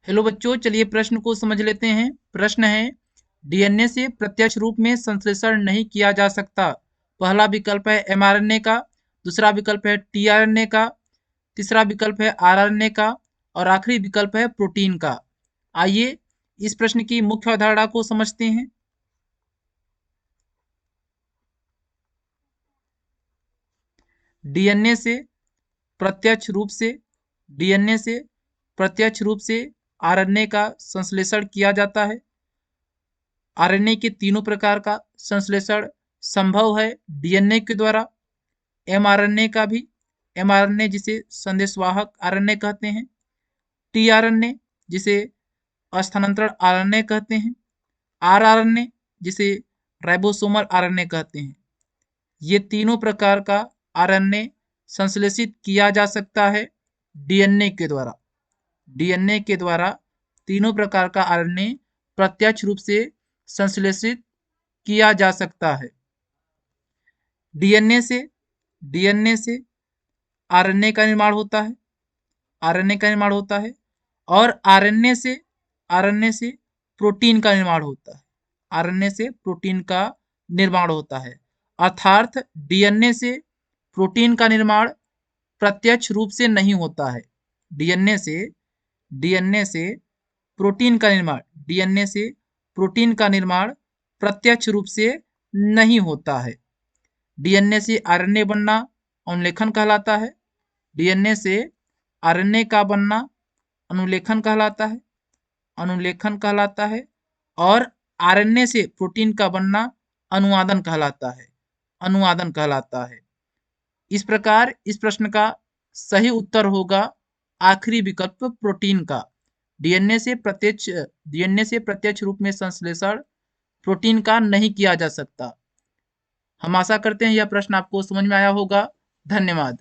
Hello बच्चों, चलिए प्रश्न को समझ लेते हैं। प्रश्न है, डीएनए से प्रत्यक्ष रूप में संश्लेषण नहीं किया जा सकता। पहला विकल्प है एमआरएनए का, दूसरा विकल्प है टीआरएनए का, तीसरा विकल्प है आरआरएनए का और आखिरी विकल्प है प्रोटीन का। आइए इस प्रश्न की मुख्य अवधारणा को समझते हैं। डीएनए से प्रत्यक्ष रूप से डीएनए से प्रत्यक्ष रूप से आरएनए का संश्लेषण किया जाता है। आरएनए के तीनों प्रकार का संश्लेषण संभव है डीएनए के द्वारा। एमआरएनए का भी, एमआरएनए जिसे संदेशवाहक आरएनए कहते हैं, टीआरएनए जिसे स्थानांतरण आरएनए कहते हैं, आरआरएनए जिसे राइबोसोमल आरएनए कहते हैं। ये तीनों प्रकार का आरएनए संश्लेषित किया जा सकता है डीएनए के द्वारा। डीएनए के द्वारा तीनों प्रकार का आरएनए प्रत्यक्ष रूप से संश्लेषित किया जा सकता है। डीएनए से आरएनए का निर्माण होता है, आरएनए का निर्माण होता है और आरएनए से प्रोटीन का निर्माण होता है। आरएनए से प्रोटीन का निर्माण होता है। अर्थात डीएनए से प्रोटीन का निर्माण प्रत्यक्ष रूप से नहीं होता है। डीएनए से प्रोटीन का निर्माण डीएनए से प्रोटीन का निर्माण प्रत्यक्ष रूप से नहीं होता है। डीएनए से आरएनए बनना अनुलेखन कहलाता है। डीएनए से आरएनए का बनना अनुलेखन कहलाता है, अनुलेखन कहलाता है और आरएनए से प्रोटीन का बनना अनुवादन कहलाता है, अनुवादन कहलाता है। इस प्रकार इस प्रश्न का सही उत्तर होगा आखिरी विकल्प प्रोटीन का। डीएनए से प्रत्यक्ष रूप में संश्लेषण प्रोटीन का नहीं किया जा सकता। हम आशा करते हैं यह प्रश्न आपको समझ में आया होगा। धन्यवाद।